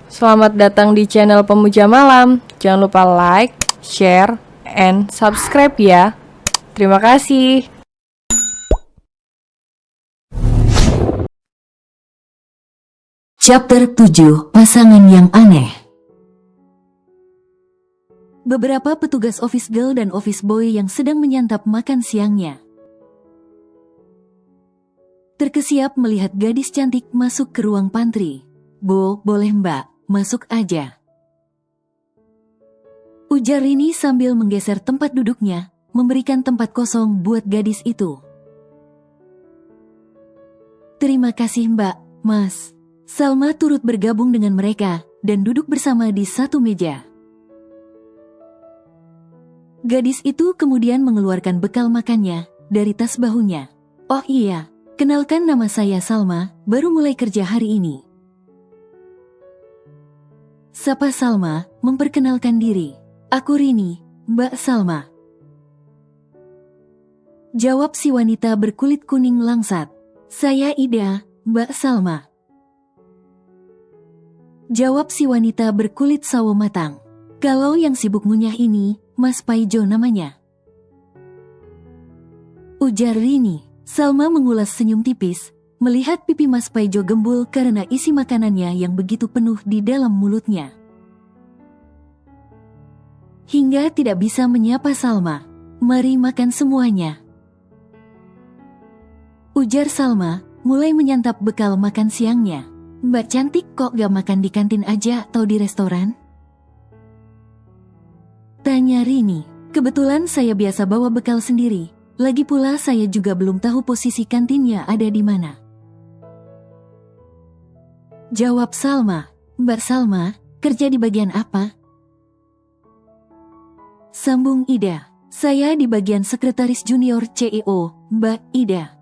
Selamat datang di channel Pemuja Malam. Jangan lupa like, share, and subscribe ya. Terima kasih. Chapter 7, Pasangan yang Aneh. Beberapa petugas office girl dan office boy yang sedang menyantap makan siangnya terkesiap melihat gadis cantik masuk ke ruang pantry. "Bu, boleh mbak, masuk aja," ujar Rini sambil menggeser tempat duduknya, memberikan tempat kosong buat gadis itu. "Terima kasih mbak, mas." Salma turut bergabung dengan mereka dan duduk bersama di satu meja. Gadis itu kemudian mengeluarkan bekal makannya dari tas bahunya. "Oh iya, kenalkan nama saya Salma, baru mulai kerja hari ini." Sapa Salma, memperkenalkan diri. "Aku Rini, Mbak Salma," jawab si wanita berkulit kuning langsat. "Saya Ida, Mbak Salma," jawab si wanita berkulit sawo matang. "Kalau yang sibuk ngunyah ini, Mas Paijo namanya," ujar Rini. Salma mengulas senyum tipis, melihat pipi Mas Paijo gembul karena isi makanannya yang begitu penuh di dalam mulutnya. Hingga tidak bisa menyapa Salma. "Mari makan semuanya," ujar Salma, mulai menyantap bekal makan siangnya. "Mbak cantik kok gak makan di kantin aja atau di restoran?" tanya Rini. "Kebetulan saya biasa bawa bekal sendiri. Lagi pula saya juga belum tahu posisi kantinnya ada di mana," jawab Salma. "Mbak Salma, kerja di bagian apa?" sambung Ida. "Saya di bagian sekretaris junior CEO, Mbak Ida."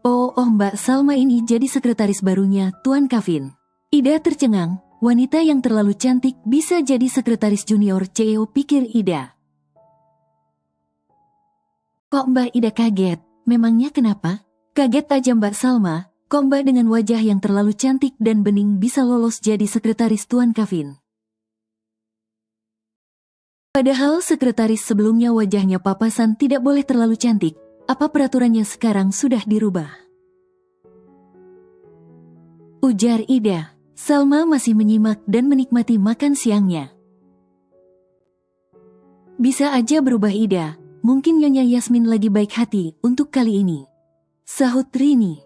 Oh, Mbak Salma ini jadi sekretaris barunya Tuan Kavin. Ida tercengang, wanita yang terlalu cantik bisa jadi sekretaris junior CEO, pikir Ida. Kok Mbak Ida kaget? Memangnya kenapa? Kaget aja Mbak Salma, kok Mbak dengan wajah yang terlalu cantik dan bening bisa lolos jadi sekretaris Tuan Kavin. Padahal sekretaris sebelumnya wajahnya papasan tidak boleh terlalu cantik. Apa peraturannya sekarang sudah dirubah? Ujar Ida. Salma masih menyimak dan menikmati makan siangnya. "Bisa aja berubah Ida, mungkin Nyonya Yasmin lagi baik hati untuk kali ini," sahut Rini.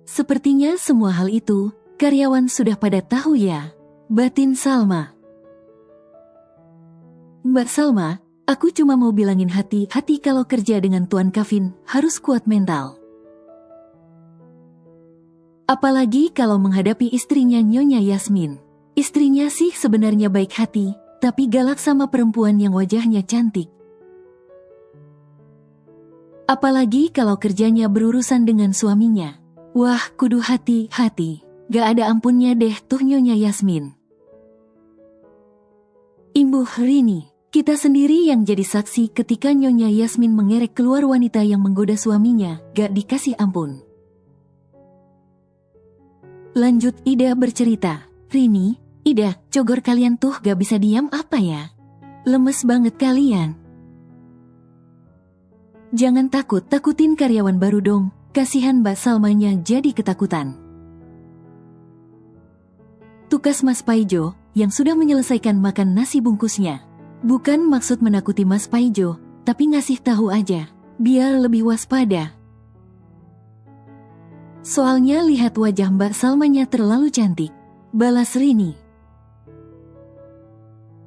"Sepertinya semua hal itu, karyawan sudah pada tahu ya," batin Salma. "Mbak Salma, aku cuma mau bilangin hati-hati kalau kerja dengan Tuan Kavin, harus kuat mental. Apalagi kalau menghadapi istrinya Nyonya Yasmin. Istrinya sih sebenarnya baik hati, tapi galak sama perempuan yang wajahnya cantik. Apalagi kalau kerjanya berurusan dengan suaminya. Wah, kudu hati-hati. Gak ada ampunnya deh tuh Nyonya Yasmin." Imbuh Rini. Kita sendiri yang jadi saksi ketika Nyonya Yasmin mengerek keluar wanita yang menggoda suaminya, gak dikasih ampun. Lanjut Ida bercerita. "Rini, Ida, cogor kalian tuh gak bisa diam apa ya? Lemes banget kalian. Jangan takut, takutin karyawan baru dong, kasihan Mbak Salmanya jadi ketakutan." Tukas Mas Paijo, yang sudah menyelesaikan makan nasi bungkusnya. "Bukan maksud menakuti Mas Paijo, tapi ngasih tahu aja, biar lebih waspada. Soalnya lihat wajah Mbak Salmanya terlalu cantik," balas Rini.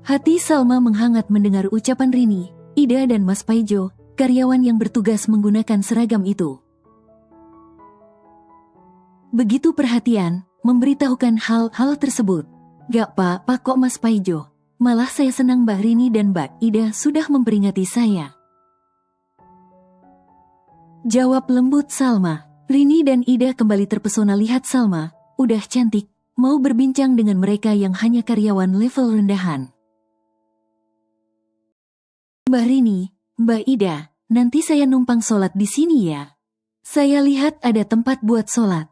Hati Salma menghangat mendengar ucapan Rini, Ida dan Mas Paijo, karyawan yang bertugas menggunakan seragam itu. Begitu perhatian, memberitahukan hal-hal tersebut. "Gak apa-apa kok Mas Paijo, malah saya senang Mbak Rini dan Mbak Ida sudah memperingati saya," jawab lembut Salma. Rini dan Ida kembali terpesona lihat Salma, udah cantik, mau berbincang dengan mereka yang hanya karyawan level rendahan. "Mbak Rini, Mbak Ida, nanti saya numpang sholat di sini ya. Saya lihat ada tempat buat sholat,"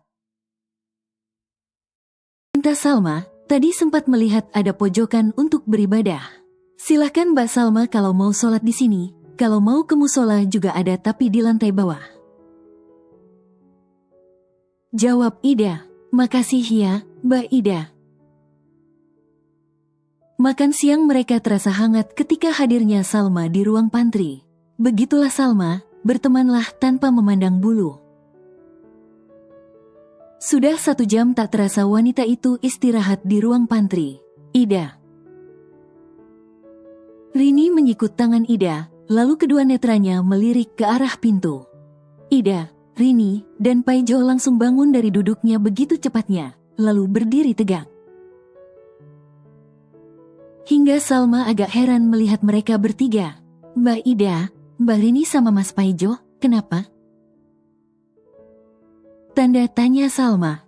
Pinta Salma, tadi sempat melihat ada pojokan untuk beribadah. Silahkan Mbak Salma kalau mau sholat di sini, kalau mau ke musola juga ada tapi di lantai bawah. Jawab Ida, makasih ya, Mbak Ida. Makan siang mereka terasa hangat ketika hadirnya Salma di ruang pantry. Begitulah Salma, bertemanlah tanpa memandang bulu. Sudah 1 jam tak terasa wanita itu istirahat di ruang pantry. Ida. Rini menyikut tangan Ida, lalu kedua netranya melirik ke arah pintu. Ida, Rini, dan Paijo langsung bangun dari duduknya begitu cepatnya, lalu berdiri tegak. Hingga Salma agak heran melihat mereka bertiga. Mbak Ida, Mbak Rini sama Mas Paijo, kenapa? Tanda tanya Salma.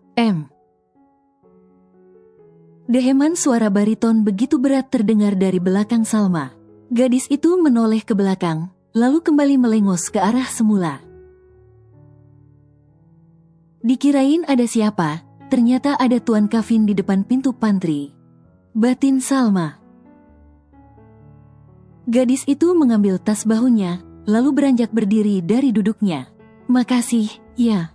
Deheman suara bariton begitu berat terdengar dari belakang Salma. Gadis itu menoleh ke belakang, lalu kembali melengos ke arah semula. Dikirain ada siapa, ternyata ada Tuan Kavin di depan pintu pantry. Batin Salma. Gadis itu mengambil tas bahunya, lalu beranjak berdiri dari duduknya. Makasih, ya.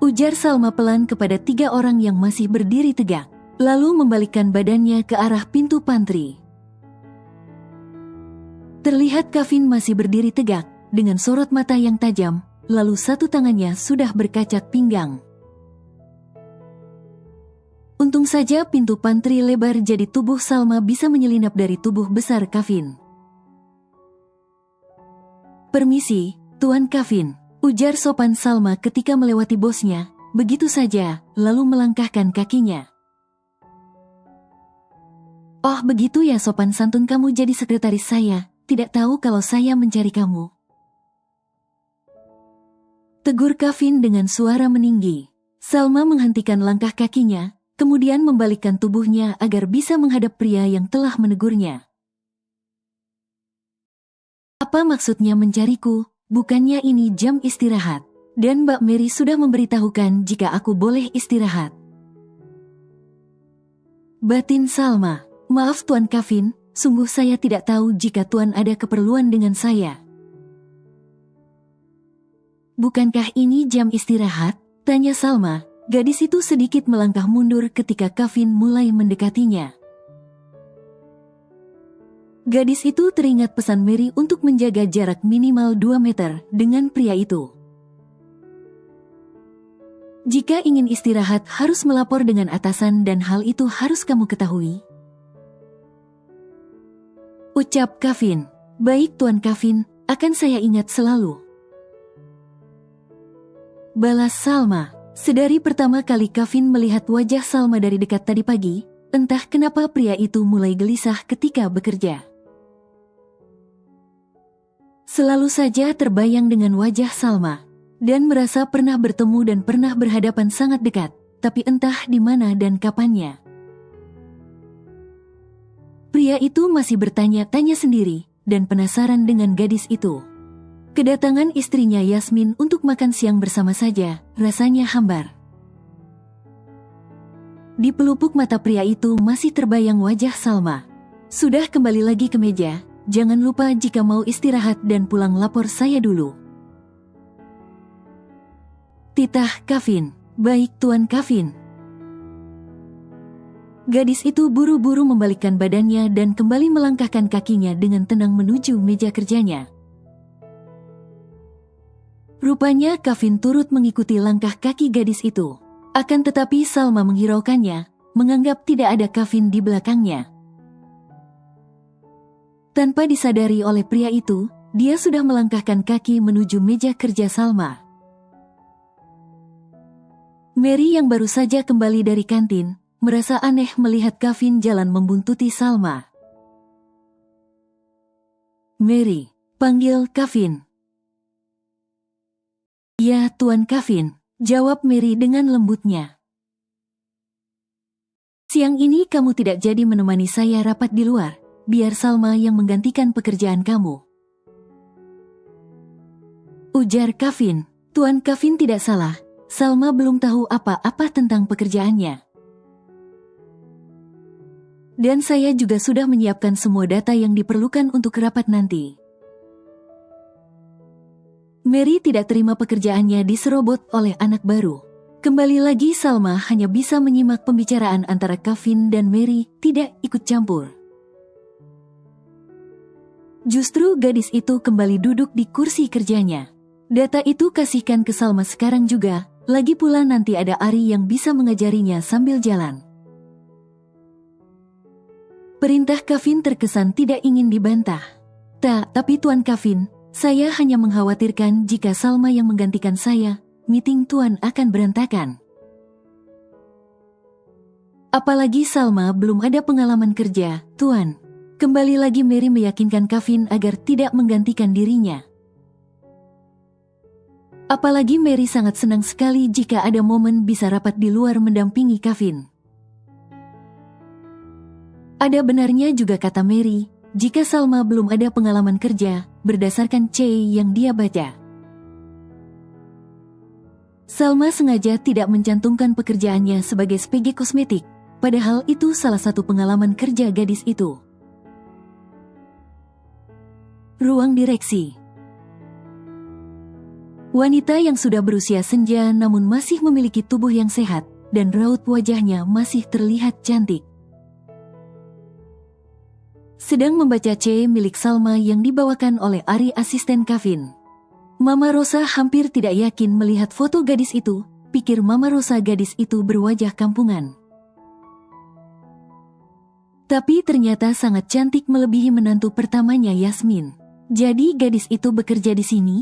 Ujar Salma pelan kepada 3 orang yang masih berdiri tegak, lalu membalikkan badannya ke arah pintu pantry. Terlihat Kavin masih berdiri tegak, dengan sorot mata yang tajam, lalu satu tangannya sudah berkacak pinggang. Untung saja pintu pantry lebar jadi tubuh Salma bisa menyelinap dari tubuh besar Kavin. Permisi, Tuan Kavin. Ujar sopan Salma ketika melewati bosnya, begitu saja, lalu melangkahkan kakinya. Oh begitu ya sopan santun kamu jadi sekretaris saya, tidak tahu kalau saya mencari kamu. Tegur Kavin dengan suara meninggi. Salma menghentikan langkah kakinya, kemudian membalikkan tubuhnya agar bisa menghadap pria yang telah menegurnya. Apa maksudnya mencariku? Bukannya ini jam istirahat, dan Mbak Mary sudah memberitahukan jika aku boleh istirahat. Batin Salma, maaf Tuan Kavin, sungguh saya tidak tahu jika Tuan ada keperluan dengan saya. Bukankah ini jam istirahat? Tanya Salma, gadis itu sedikit melangkah mundur ketika Kavin mulai mendekatinya. Gadis itu teringat pesan Mary untuk menjaga jarak minimal 2 meter dengan pria itu. Jika ingin istirahat harus melapor dengan atasan dan hal itu harus kamu ketahui. Ucap Kavin. Baik Tuan Kavin, akan saya ingat selalu. Balas Salma. Sedari pertama kali Kavin melihat wajah Salma dari dekat tadi pagi, entah kenapa pria itu mulai gelisah ketika bekerja. Selalu saja terbayang dengan wajah Salma, dan merasa pernah bertemu dan pernah berhadapan sangat dekat, tapi entah di mana dan kapannya. Pria itu masih bertanya-tanya sendiri, dan penasaran dengan gadis itu. Kedatangan istrinya Yasmin untuk makan siang bersama saja, rasanya hambar. Di pelupuk mata pria itu masih terbayang wajah Salma. Sudah kembali lagi ke meja. Jangan lupa jika mau istirahat dan pulang lapor saya dulu. Titah Kavin. Baik Tuan Kavin. Gadis itu buru-buru membalikkan badannya dan kembali melangkahkan kakinya dengan tenang menuju meja kerjanya. Rupanya Kavin turut mengikuti langkah kaki gadis itu. Akan tetapi Salma menghiraukannya, menganggap tidak ada Kavin di belakangnya. Tanpa disadari oleh pria itu, dia sudah melangkahkan kaki menuju meja kerja Salma. Mary yang baru saja kembali dari kantin, merasa aneh melihat Kavin jalan membuntuti Salma. Mary, panggil Kavin. Ya Tuan Kavin, jawab Mary dengan lembutnya. Siang ini kamu tidak jadi menemani saya rapat di luar. Biar Salma yang menggantikan pekerjaan kamu. Ujar Kavin. Tuan Kavin tidak salah. Salma belum tahu apa-apa tentang pekerjaannya. Dan saya juga sudah menyiapkan semua data yang diperlukan untuk rapat nanti. Mary tidak terima pekerjaannya diserobot oleh anak baru. Kembali lagi Salma hanya bisa menyimak pembicaraan antara Kevin dan Mary, tidak ikut campur. Justru gadis itu kembali duduk di kursi kerjanya. Data itu kasihkan ke Salma sekarang juga, lagi pula nanti ada Ari yang bisa mengajarinya sambil jalan. Perintah Kevin terkesan tidak ingin dibantah. Tapi Tuan Kevin, saya hanya mengkhawatirkan jika Salma yang menggantikan saya, meeting Tuan akan berantakan. Apalagi Salma belum ada pengalaman kerja, Tuan. Kembali lagi Mary meyakinkan Kevin agar tidak menggantikan dirinya. Apalagi Mary sangat senang sekali jika ada momen bisa rapat di luar mendampingi Kevin. Ada benarnya juga kata Mary, jika Salma belum ada pengalaman kerja, berdasarkan C yang dia baca. Salma sengaja tidak mencantumkan pekerjaannya sebagai SPG kosmetik, padahal itu salah satu pengalaman kerja gadis itu. Ruang direksi. Wanita yang sudah berusia senja namun masih memiliki tubuh yang sehat, dan raut wajahnya masih terlihat cantik. Sedang membaca C milik Salma yang dibawakan oleh Ari asisten Kevin. Mama Rosa hampir tidak yakin melihat foto gadis itu, pikir Mama Rosa gadis itu berwajah kampungan. Tapi ternyata sangat cantik melebihi menantu pertamanya Yasmin. Jadi gadis itu bekerja di sini?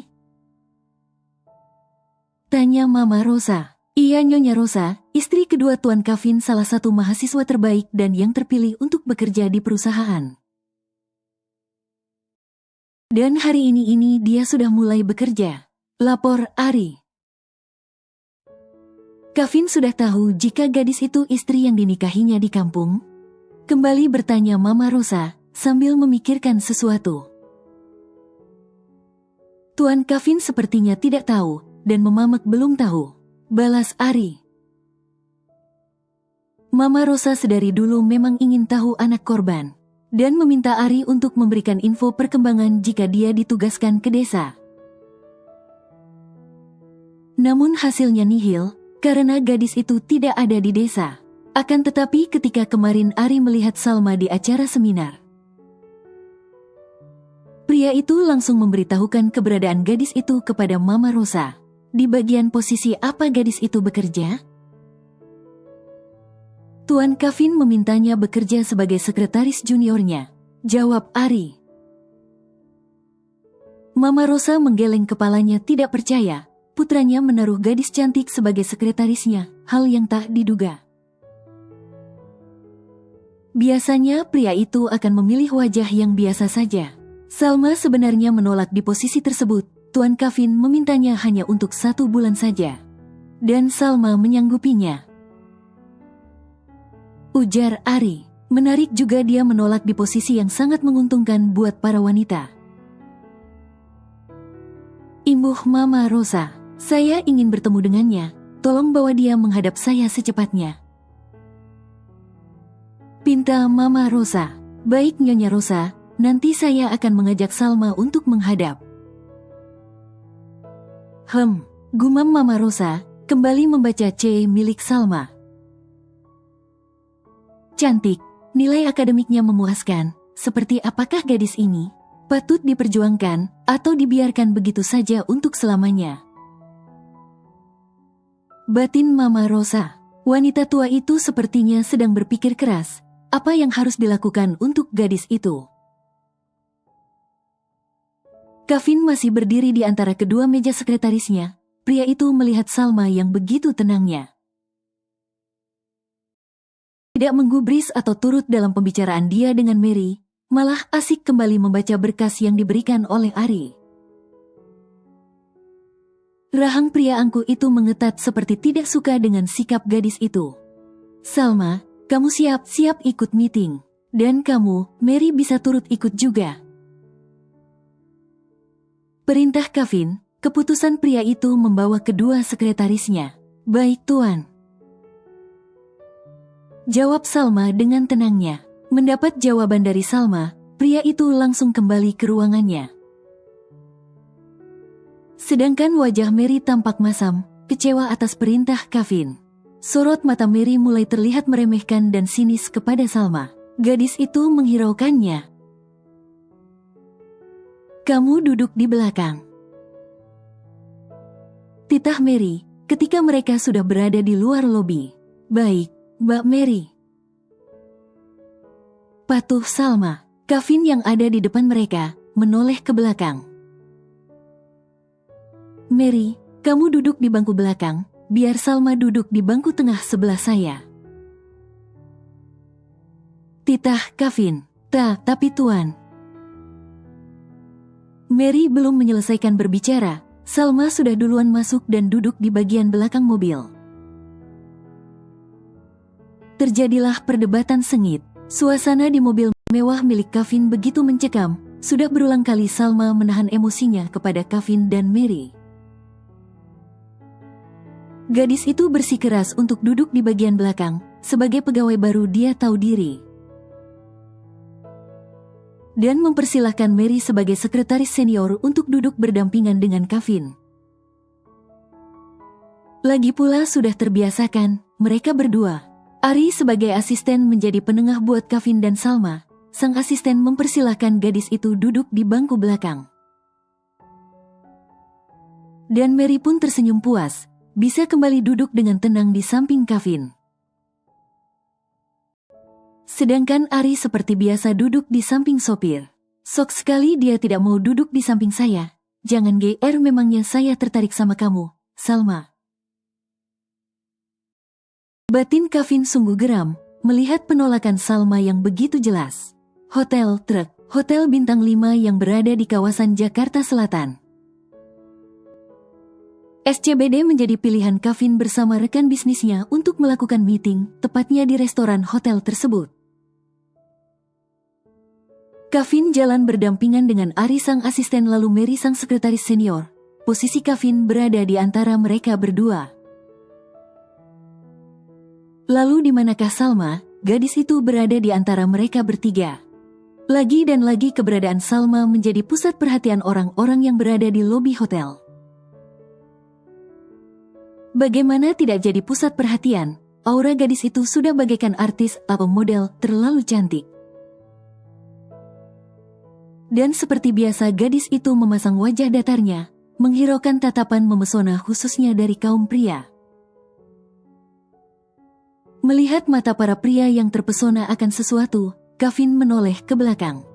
Tanya Mama Rosa. Iya Nyonya Rosa, istri kedua Tuan Kevin salah satu mahasiswa terbaik dan yang terpilih untuk bekerja di perusahaan. Dan hari ini dia sudah mulai bekerja. Lapor Ari. Kevin sudah tahu jika gadis itu istri yang dinikahinya di kampung. Kembali bertanya Mama Rosa sambil memikirkan sesuatu. Tuan Kevin sepertinya tidak tahu dan memamak belum tahu. Balas Ari. Mama Rosa sedari dulu memang ingin tahu anak korban. Dan meminta Ari untuk memberikan info perkembangan jika dia ditugaskan ke desa. Namun hasilnya nihil, karena gadis itu tidak ada di desa. Akan tetapi ketika kemarin Ari melihat Salma di acara seminar, pria itu langsung memberitahukan keberadaan gadis itu kepada Mama Rosa. Di bagian posisi apa gadis itu bekerja? Tuan Kevin memintanya bekerja sebagai sekretaris juniornya. Jawab Ari. Mama Rosa menggeleng kepalanya tidak percaya. Putranya menaruh gadis cantik sebagai sekretarisnya, hal yang tak diduga. Biasanya pria itu akan memilih wajah yang biasa saja. Salma sebenarnya menolak di posisi tersebut. Tuan Kevin memintanya hanya untuk 1 bulan saja. Dan Salma menyanggupinya. Ujar Ari. Menarik juga dia menolak di posisi yang sangat menguntungkan buat para wanita. Imbuh Mama Rosa. Saya ingin bertemu dengannya. Tolong bawa dia menghadap saya secepatnya. Pinta Mama Rosa. Baik Nyonya Rosa, nanti saya akan mengajak Salma untuk menghadap. Gumam Mama Rosa, kembali membaca C milik Salma. Cantik, nilai akademiknya memuaskan. Seperti apakah gadis ini? Patut diperjuangkan atau dibiarkan begitu saja untuk selamanya? Batin Mama Rosa. Wanita tua itu sepertinya sedang berpikir keras. Apa yang harus dilakukan untuk gadis itu? Kevin masih berdiri di antara kedua meja sekretarisnya. Pria itu melihat Salma yang begitu tenangnya. Tidak menggubris atau turut dalam pembicaraan dia dengan Mary, malah asik kembali membaca berkas yang diberikan oleh Ari. Rahang pria angkuh itu mengetat seperti tidak suka dengan sikap gadis itu. Salma, kamu siap-siap ikut meeting. Dan kamu, Mary bisa turut ikut juga. Perintah Kevin, keputusan pria itu membawa kedua sekretarisnya. Baik Tuan. Jawab Salma dengan tenangnya. Mendapat jawaban dari Salma, pria itu langsung kembali ke ruangannya. Sedangkan wajah Mary tampak masam, kecewa atas perintah Kevin. Sorot mata Mary mulai terlihat meremehkan dan sinis kepada Salma. Gadis itu menghiraukannya. Kamu duduk di belakang. Titah Mary, ketika mereka sudah berada di luar lobi. Baik, Mbak Mary. Patuh Salma. Kevin yang ada di depan mereka, menoleh ke belakang. Mary, kamu duduk di bangku belakang, biar Salma duduk di bangku tengah sebelah saya. Titah Kevin. Tapi Tuan. Mary belum menyelesaikan berbicara, Salma sudah duluan masuk dan duduk di bagian belakang mobil. Terjadilah perdebatan sengit. Suasana di mobil mewah milik Kevin begitu mencekam, sudah berulang kali Salma menahan emosinya kepada Kevin dan Mary. Gadis itu bersikeras untuk duduk di bagian belakang, sebagai pegawai baru dia tahu diri. Dan mempersilahkan Mary sebagai sekretaris senior untuk duduk berdampingan dengan Kevin. Lagi pula sudah terbiasakan, mereka berdua. Ari sebagai asisten menjadi penengah buat Kevin dan Salma. Sang asisten mempersilahkan gadis itu duduk di bangku belakang. Dan Mary pun tersenyum puas, bisa kembali duduk dengan tenang di samping Kevin. Sedangkan Ari seperti biasa duduk di samping sopir. Sok sekali dia tidak mau duduk di samping saya. Jangan GR, memangnya saya tertarik sama kamu, Salma. Batin Kevin sungguh geram, melihat penolakan Salma yang begitu jelas. Hotel Truk, hotel bintang 5 yang berada di kawasan Jakarta Selatan. SCBD menjadi pilihan Kevin bersama rekan bisnisnya untuk melakukan meeting, tepatnya di restoran hotel tersebut. Kevin jalan berdampingan dengan Ari sang asisten lalu Mary sang sekretaris senior. Posisi Kevin berada di antara mereka berdua. Lalu di manakah Salma? Gadis itu berada di antara mereka bertiga. Lagi dan lagi keberadaan Salma menjadi pusat perhatian orang-orang yang berada di lobi hotel. Bagaimana tidak jadi pusat perhatian? Aura gadis itu sudah bagaikan artis atau model, terlalu cantik. Dan seperti biasa gadis itu memasang wajah datarnya, menghiraukan tatapan memesona khususnya dari kaum pria. Melihat mata para pria yang terpesona akan sesuatu, Kevin menoleh ke belakang.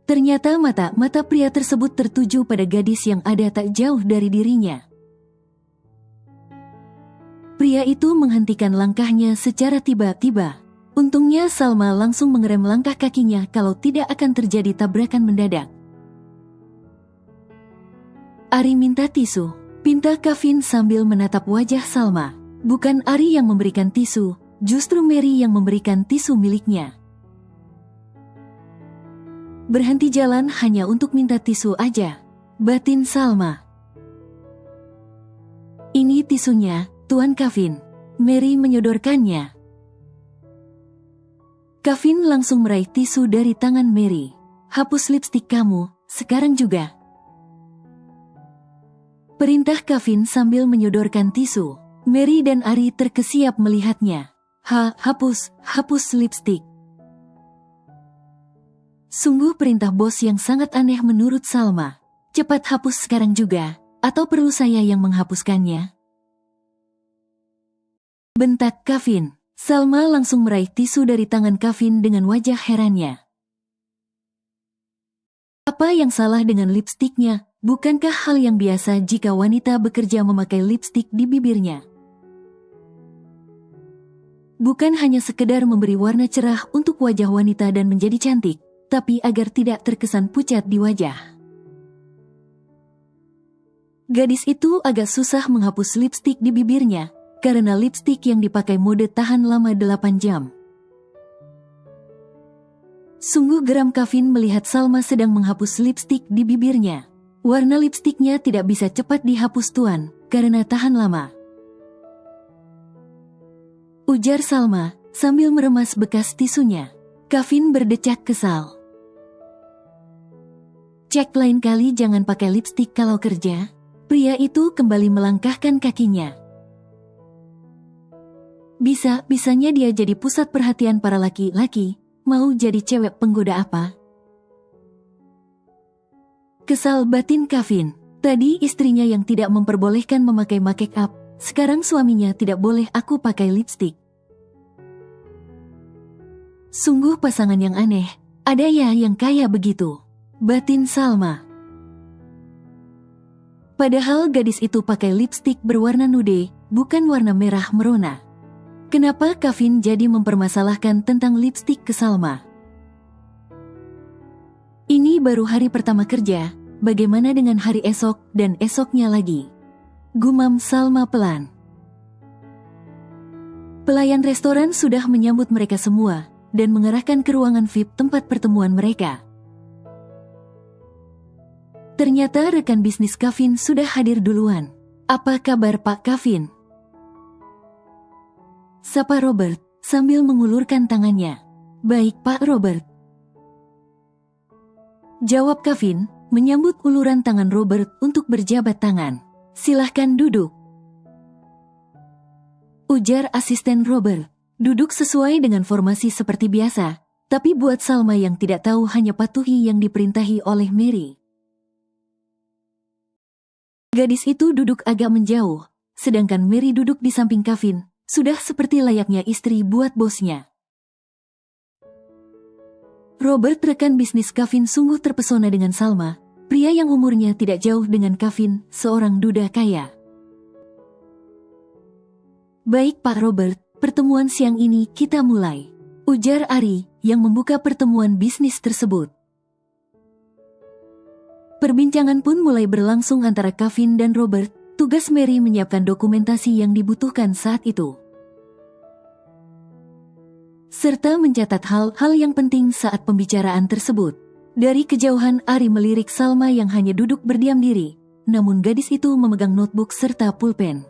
Ternyata mata pria tersebut tertuju pada gadis yang ada tak jauh dari dirinya. Pria itu menghentikan langkahnya secara tiba-tiba. Untungnya Salma langsung mengerem langkah kakinya kalau tidak akan terjadi tabrakan mendadak. Ari minta tisu, pinta Kevin sambil menatap wajah Salma. Bukan Ari yang memberikan tisu, justru Mary yang memberikan tisu miliknya. Berhenti jalan hanya untuk minta tisu aja, batin Salma. Ini tisunya, Tuan Kevin. Mary menyodorkannya. Kevin langsung meraih tisu dari tangan Mary. Hapus lipstik kamu, sekarang juga. Perintah Kevin sambil menyodorkan tisu. Mary dan Ari terkesiap melihatnya. Hapus lipstik. Sungguh perintah bos yang sangat aneh menurut Salma. Cepat hapus sekarang juga, atau perlu saya yang menghapuskannya? Bentak Kevin. Salma langsung meraih tisu dari tangan Kevin dengan wajah herannya. Apa yang salah dengan lipstiknya? Bukankah hal yang biasa jika wanita bekerja memakai lipstik di bibirnya? Bukan hanya sekedar memberi warna cerah untuk wajah wanita dan menjadi cantik, tapi agar tidak terkesan pucat di wajah. Gadis itu agak susah menghapus lipstik di bibirnya, karena lipstik yang dipakai mode tahan lama 8 jam. Sungguh geram Kevin melihat Salma sedang menghapus lipstik di bibirnya. Warna lipstiknya tidak bisa cepat dihapus Tuan, karena tahan lama. Ujar Salma sambil meremas bekas tisunya. Kevin berdecak kesal. Cek lain kali jangan pakai lipstik kalau kerja. Pria itu kembali melangkahkan kakinya. Bisanya dia jadi pusat perhatian para laki-laki. Mau jadi cewek penggoda apa? Kesal batin Kevin. Tadi istrinya yang tidak memperbolehkan memakai make up. Sekarang suaminya tidak boleh aku pakai lipstik. Sungguh pasangan yang aneh. Ada ya yang kaya begitu? Batin Salma. Padahal gadis itu pakai lipstik berwarna nude, bukan warna merah merona. Kenapa Kevin jadi mempermasalahkan tentang lipstik ke Salma? Ini baru hari pertama kerja, bagaimana dengan hari esok dan esoknya lagi? Gumam Salma pelan. Pelayan restoran sudah menyambut mereka semua dan mengarahkan ke ruangan VIP tempat pertemuan mereka. Ternyata rekan bisnis Kevin sudah hadir duluan. Apa kabar Pak Kevin? Sapa Robert sambil mengulurkan tangannya. Baik Pak Robert. Jawab Kevin menyambut uluran tangan Robert untuk berjabat tangan. Silahkan duduk. Ujar asisten Robert. Duduk sesuai dengan formasi seperti biasa, tapi buat Salma yang tidak tahu hanya patuhi yang diperintahi oleh Mary. Gadis itu duduk agak menjauh, sedangkan Mary duduk di samping Kevin, sudah seperti layaknya istri buat bosnya. Robert rekan bisnis Kevin sungguh terpesona dengan Salma, pria yang umurnya tidak jauh dengan Kevin, seorang duda kaya. Baik Pak Robert, pertemuan siang ini kita mulai. Ujar Ari yang membuka pertemuan bisnis tersebut. Perbincangan pun mulai berlangsung antara Kevin dan Robert. Tugas Mary menyiapkan dokumentasi yang dibutuhkan saat itu, serta mencatat hal-hal yang penting saat pembicaraan tersebut. Dari kejauhan Ari melirik Salma yang hanya duduk berdiam diri, namun gadis itu memegang notebook serta pulpen.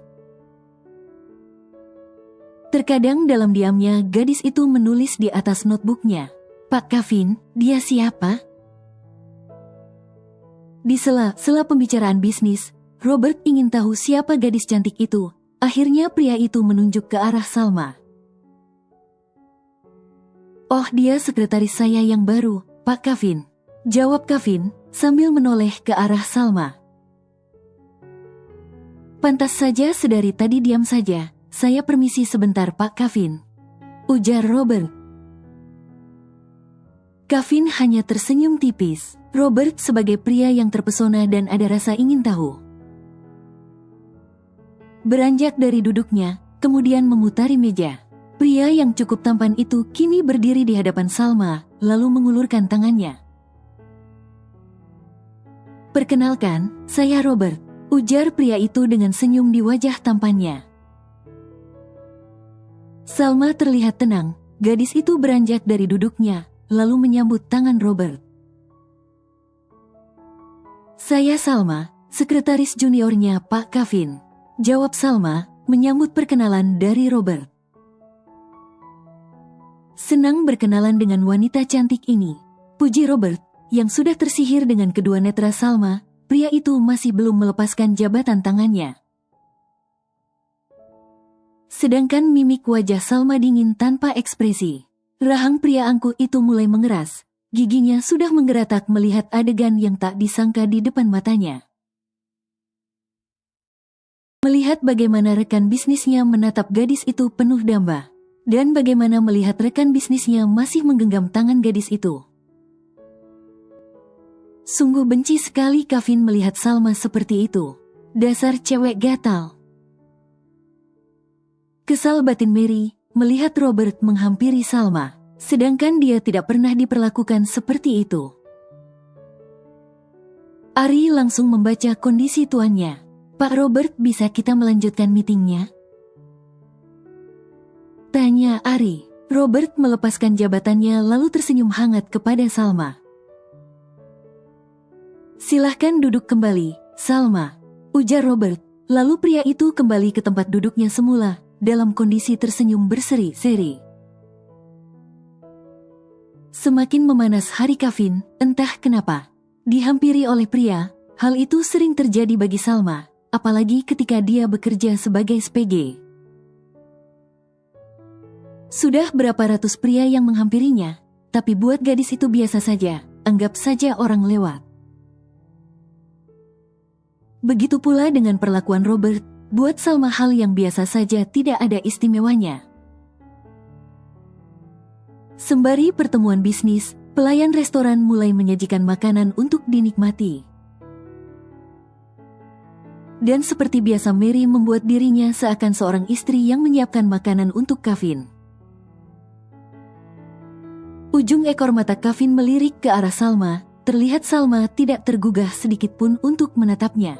Terkadang dalam diamnya gadis itu menulis di atas notebooknya. Pak Kevin, dia siapa? Di sela-sela pembicaraan bisnis, Robert ingin tahu siapa gadis cantik itu. Akhirnya pria itu menunjuk ke arah Salma. Oh, dia sekretaris saya yang baru, Pak Kevin. Jawab Kevin sambil menoleh ke arah Salma. Pantas saja sedari tadi diam saja. Saya permisi sebentar Pak Kevin. Ujar Robert. Kevin hanya tersenyum tipis. Robert sebagai pria yang terpesona dan ada rasa ingin tahu. Beranjak dari duduknya, kemudian memutari meja. Pria yang cukup tampan itu kini berdiri di hadapan Salma, lalu mengulurkan tangannya. Perkenalkan, saya Robert. Ujar pria itu dengan senyum di wajah tampannya. Salma terlihat tenang, gadis itu beranjak dari duduknya, lalu menyambut tangan Robert. Saya Salma, sekretaris juniornya Pak Kevin. Jawab Salma, menyambut perkenalan dari Robert. Senang berkenalan dengan wanita cantik ini. Puji Robert, yang sudah tersihir dengan kedua netra Salma, pria itu masih belum melepaskan jabatan tangannya. Sedangkan mimik wajah Salma dingin tanpa ekspresi. Rahang pria angkuh itu mulai mengeras. Giginya sudah menggeratak melihat adegan yang tak disangka di depan matanya. Melihat bagaimana rekan bisnisnya menatap gadis itu penuh damba. Dan bagaimana melihat rekan bisnisnya masih menggenggam tangan gadis itu. Sungguh benci sekali Kevin melihat Salma seperti itu. Dasar cewek gatal. Kesal batin Mary melihat Robert menghampiri Salma, sedangkan dia tidak pernah diperlakukan seperti itu. Ari langsung membaca kondisi tuannya. Pak Robert, bisa kita melanjutkan meetingnya? Tanya Ari. Robert melepaskan jabatannya lalu tersenyum hangat kepada Salma. Silahkan duduk kembali, Salma. Ujar Robert, Lalu pria itu kembali ke tempat duduknya semula, dalam kondisi tersenyum berseri-seri. Semakin memanas hari Kevin, entah kenapa, dihampiri oleh pria. Hal itu sering terjadi bagi Salma, apalagi ketika dia bekerja sebagai SPG. Sudah berapa ratus pria yang menghampirinya, tapi buat gadis itu biasa saja, anggap saja orang lewat. Begitu pula dengan perlakuan Robert, buat Salma hal yang biasa saja, tidak ada istimewanya. Sembari pertemuan bisnis, pelayan restoran mulai menyajikan makanan untuk dinikmati. Dan seperti biasa Mary membuat dirinya seakan seorang istri yang menyiapkan makanan untuk Kevin. Ujung ekor mata Kevin melirik ke arah Salma, terlihat Salma tidak tergugah sedikitpun untuk menatapnya.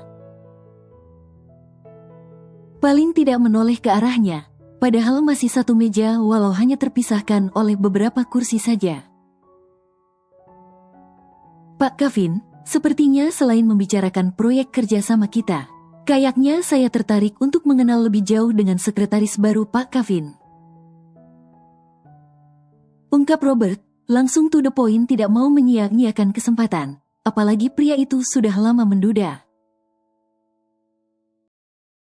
Paling tidak menoleh ke arahnya. Padahal masih satu meja walau hanya terpisahkan oleh beberapa kursi saja. Pak Kevin, sepertinya selain membicarakan proyek kerjasama kita, kayaknya saya tertarik untuk mengenal lebih jauh dengan sekretaris baru Pak Kevin. Ungkap Robert, langsung to the point, tidak mau menyia-nyiakan kesempatan, apalagi pria itu sudah lama menduda.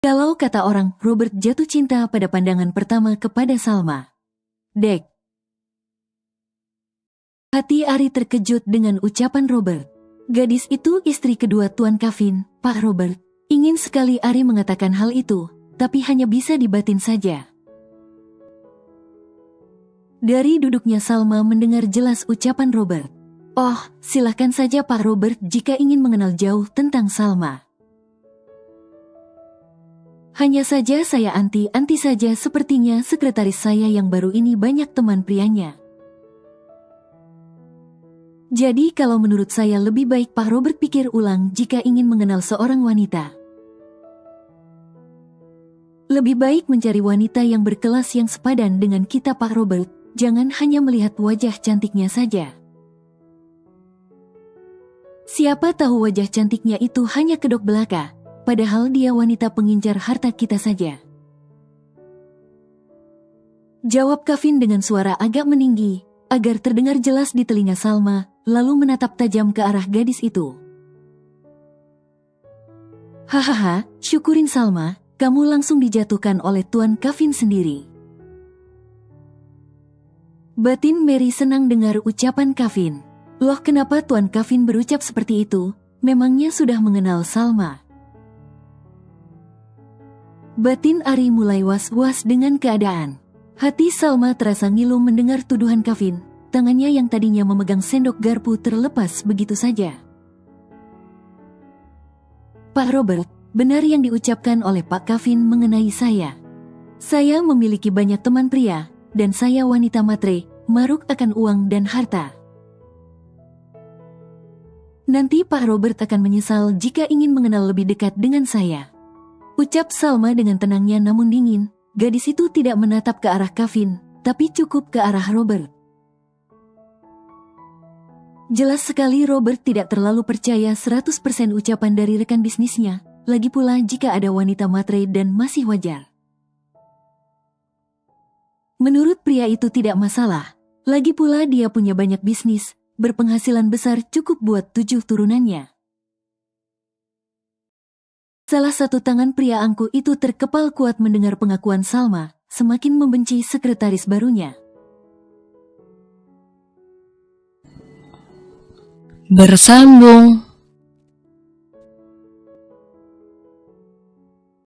Kalau kata orang, Robert jatuh cinta pada pandangan pertama kepada Salma. Dek. Hati Ari terkejut dengan ucapan Robert. Gadis itu istri kedua Tuan Kevin, Pak Robert. Ingin sekali Ari mengatakan hal itu, tapi hanya bisa dibatin saja. Dari duduknya Salma mendengar jelas ucapan Robert. Oh, silakan saja Pak Robert jika ingin mengenal jauh tentang Salma. Hanya saja saya anti-anti saja, sepertinya sekretaris saya yang baru ini banyak teman prianya. Jadi kalau menurut saya lebih baik Pak Robert pikir ulang jika ingin mengenal seorang wanita. Lebih baik mencari wanita yang berkelas yang sepadan dengan kita Pak Robert, jangan hanya melihat wajah cantiknya saja. Siapa tahu wajah cantiknya itu hanya kedok belaka. Padahal dia wanita pengincar harta kita saja. Jawab Kevin dengan suara agak meninggi, agar terdengar jelas di telinga Salma, lalu menatap tajam ke arah gadis itu. Hahaha, syukurin Salma, kamu langsung dijatuhkan oleh Tuan Kevin sendiri. Batin Mary senang dengar ucapan Kevin. Loh, kenapa Tuan Kevin berucap seperti itu? Memangnya sudah mengenal Salma? Batin Ari mulai was-was dengan keadaan. Hati Salma terasa ngilu mendengar tuduhan Kevin. Tangannya yang tadinya memegang sendok garpu terlepas begitu saja. Pak Robert, benar yang diucapkan oleh Pak Kevin mengenai saya. Saya memiliki banyak teman pria, dan saya wanita matre, maruk akan uang dan harta. Nanti Pak Robert akan menyesal jika ingin mengenal lebih dekat dengan saya. Ucap Salma dengan tenangnya namun dingin. Gadis itu tidak menatap ke arah Kevin, tapi cukup ke arah Robert. Jelas sekali Robert tidak terlalu percaya 100% ucapan dari rekan bisnisnya, lagi pula jika ada wanita matre dan masih wajar. Menurut pria itu tidak masalah, lagi pula dia punya banyak bisnis, berpenghasilan besar cukup buat 7 turunannya. Salah satu tangan pria angkuh itu terkepal kuat mendengar pengakuan Salma, semakin membenci sekretaris barunya. Bersambung.